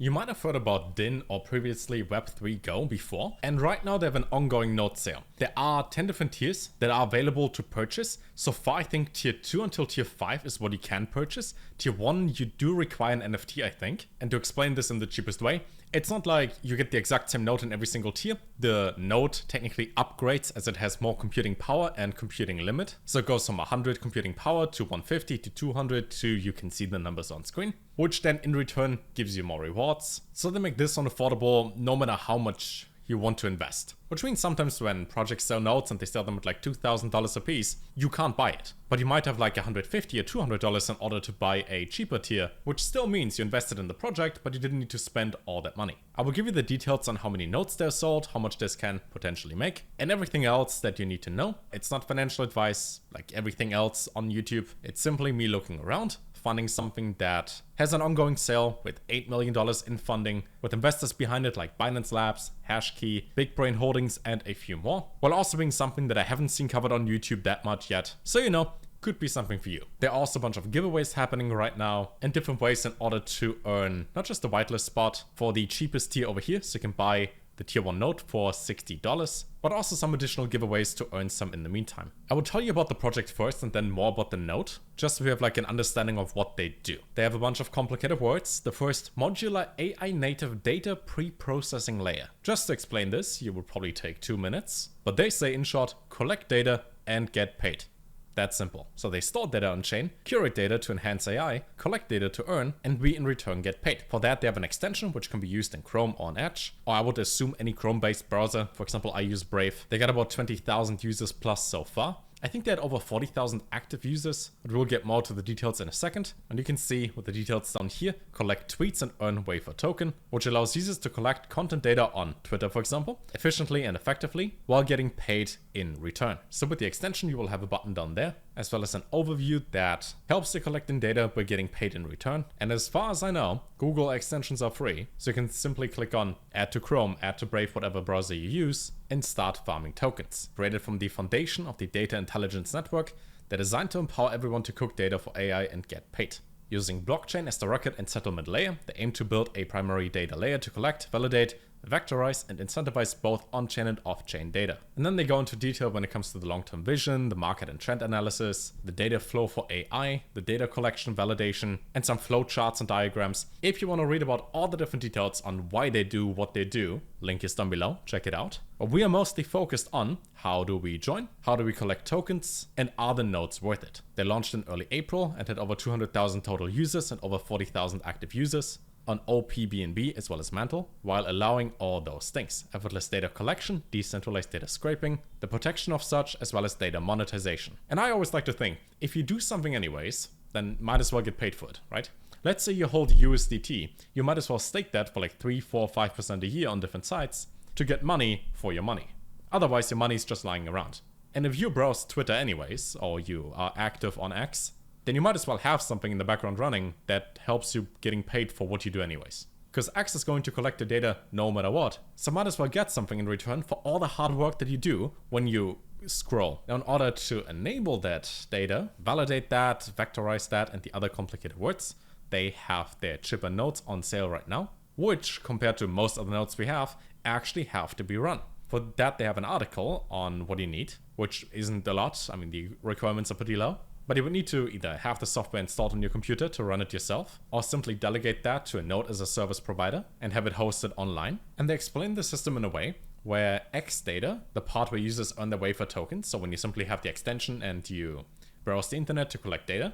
You might have heard about DIN or previously Web3 Go before, and right now they have an ongoing node sale. There are 10 different tiers that are available to purchase. So far I think tier 2 until tier 5 is what you can purchase. Tier 1 you do require an NFT I think. And to explain this in the cheapest way, it's not like you get the exact same node in every single tier. The node technically upgrades as it has more computing power and computing limit. So it goes from 100 computing power to 150 to 200 to you can see the numbers on screen, which then in return gives you more rewards. So they make this unaffordable no matter how much you want to invest. Which means sometimes when projects sell nodes and they sell them at like $2,000 a piece, you can't buy it. But you might have like $150 or $200 in order to buy a cheaper tier, which still means you invested in the project, but you didn't need to spend all that money. I will give you the details on how many nodes they're sold, how much this can potentially make, and everything else that you need to know. It's not financial advice like everything else on YouTube. It's simply me looking around, funding something that has an ongoing sale with $8 million in funding, with investors behind it like Binance Labs, Hashkey, Big Brain Holdings, and a few more, while also being something that I haven't seen covered on YouTube that much yet. So you know, could be something for you. There are also a bunch of giveaways happening right now and different ways in order to earn not just the whitelist spot for the cheapest tier over here, so you can buy the tier 1 node for $60, but also some additional giveaways to earn some in the meantime. I will tell you about the project first and then more about the node, just so we have like an understanding of what they do. They have a bunch of complicated words. The first, modular AI native data pre-processing layer. Just to explain this, you will probably take 2 minutes, but they say in short, collect data and get paid. That simple. So they store data on chain, curate data to enhance AI, collect data to earn, and we in return get paid. For that they have an extension which can be used in Chrome or on Edge, or I would assume any Chrome-based browser. For example, I use Brave. They got about 20,000 users plus so far. I think they had over 40,000 active users, but we'll get more to the details in a second. And you can see with the details down here, collect tweets and earn wafer token, which allows users to collect content data on Twitter, for example, efficiently and effectively while getting paid in return. So with the extension, you will have a button down there, as well as an overview that helps you collecting data by getting paid in return. And as far as I know, Google extensions are free, so you can simply click on add to Chrome, add to Brave, whatever browser you use, and start farming tokens. Created from the foundation of the Data Intelligence Network, they're designed to empower everyone to cook data for AI and get paid. Using blockchain as the record and settlement layer, they aim to build a primary data layer to collect, validate, vectorize, and incentivize both on-chain and off-chain data. And then they go into detail when it comes to the long-term vision, the market and trend analysis, the data flow for AI, the data collection validation, and some flow charts and diagrams. If you want to read about all the different details on why they do what they do, link is down below, check it out. But we are mostly focused on how do we join, how do we collect tokens, and are the nodes worth it? They launched in early April and had over 200,000 total users and over 40,000 active users on OPBNB as well as Mantle, while allowing all those things: effortless data collection, decentralized data scraping, the protection of such, as well as data monetization. And I always like to think, if you do something anyways, then might as well get paid for it, right? Let's say you hold USDT, you might as well stake that for like 3, 4, 5% a year on different sites to get money for your money. Otherwise your money is just lying around. And if you browse Twitter anyways, or you are active on X, then you might as well have something in the background running that helps you getting paid for what you do anyways. Because X is going to collect the data no matter what, so might as well get something in return for all the hard work that you do when you scroll. Now in order to enable that data, validate that, vectorize that, and the other complicated words, they have their chipper nodes on sale right now, which compared to most other nodes we have, actually have to be run. For that they have an article on what you need, which isn't a lot. I mean, the requirements are pretty low. But you would need to either have the software installed on your computer to run it yourself, or simply delegate that to a node as a service provider and have it hosted online. And they explain the system in a way where X data, the part where users earn their wafer tokens, so when you simply have the extension and you browse the internet to collect data,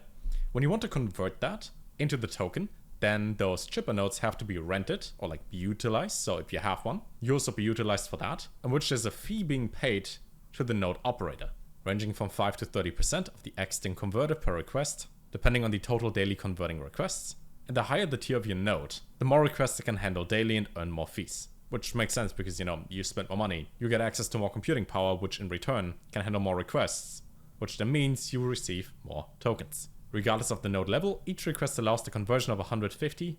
when you want to convert that into the token, then those chipper nodes have to be rented or like be utilized. So if you have one, you also be utilized for that, in which there's a fee being paid to the node operator, ranging from 5 to 30% of the XDIN converted per request, depending on the total daily converting requests. And the higher the tier of your node, the more requests it can handle daily and earn more fees. Which makes sense because, you know, you spend more money, you get access to more computing power, which in return can handle more requests, which then means you will receive more tokens. Regardless of the node level, each request allows the conversion of 150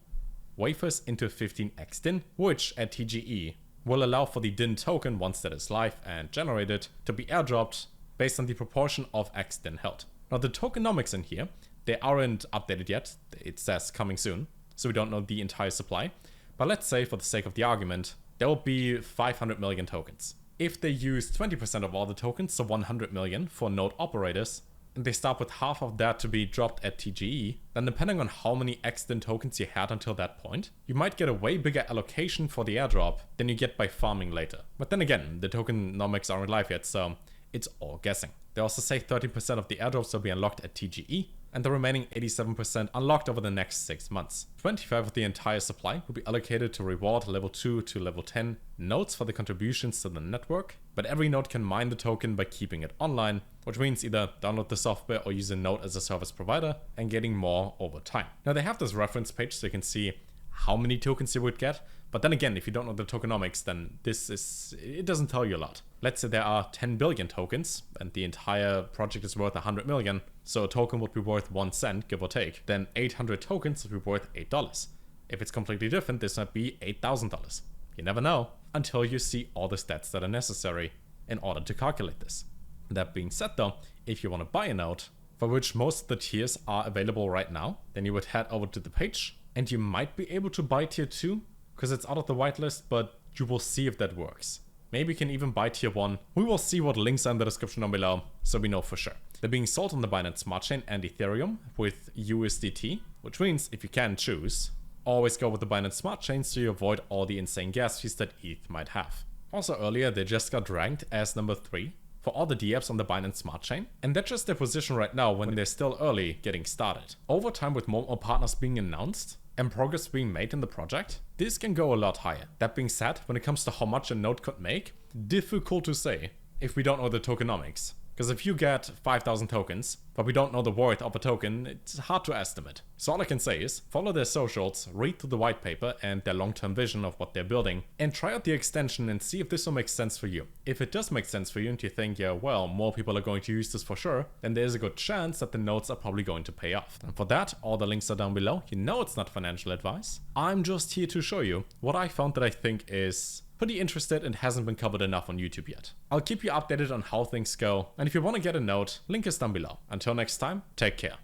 wafers into 15 XDIN, which at TGE will allow for the DIN token, once that is live and generated, to be airdropped based on the proportion of XDIN held. Now the tokenomics in here, they aren't updated yet. It says coming soon, so we don't know the entire supply. But let's say for the sake of the argument, there will be 500 million tokens. If they use 20% of all the tokens, so 100 million for node operators, and they start with half of that to be dropped at TGE, then depending on how many extant tokens you had until that point, you might get a way bigger allocation for the airdrop than you get by farming later. But then again, the tokenomics aren't live yet, so it's all guessing. They also say 13% of the airdrops will be unlocked at TGE, and the remaining 87% unlocked over the next 6 months. 25% of the entire supply will be allocated to reward level 2 to level 10 nodes for the contributions to the network, but every node can mine the token by keeping it online, which means either download the software or use a node as a service provider and getting more over time. Now they have this reference page so you can see how many tokens you would get, but then again, if you don't know the tokenomics, then it doesn't tell you a lot. Let's say there are 10 billion tokens and the entire project is worth 100 million, so a token would be worth 1 cent, give or take. Then 800 tokens would be worth $8. If it's completely different, this might be $8,000. You never know until you see all the stats that are necessary in order to calculate this. That being said though, if you want to buy a node, for which most of the tiers are available right now, then you would head over to the page and you might be able to buy tier 2 because it's out of the whitelist, but you will see if that works. Maybe you can even buy tier 1. We will see what links are in the description down below, so we know for sure. They're being sold on the Binance Smart Chain and Ethereum with USDT, which means if you can choose, always go with the Binance Smart Chain so you avoid all the insane gas fees that ETH might have. Also earlier, they just got ranked as number 3 for all the DApps on the Binance Smart Chain, and that's just their position right now when they're still early getting started. Over time, with more partners being announced and progress being made in the project, this can go a lot higher. That being said, when it comes to how much a node could make, difficult to say if we don't know the tokenomics. Because if you get 5,000 tokens, but we don't know the worth of a token, it's hard to estimate. So all I can say is, follow their socials, read through the white paper and their long-term vision of what they're building, and try out the extension and see if this will make sense for you. If it does make sense for you and you think, yeah, well, more people are going to use this for sure, then there's a good chance that the nodes are probably going to pay off. And for that, all the links are down below. You know it's not financial advice. I'm just here to show you what I found that I think is pretty interested and hasn't been covered enough on YouTube yet. I'll keep you updated on how things go, and if you want to get a node, link is down below. Until next time, take care.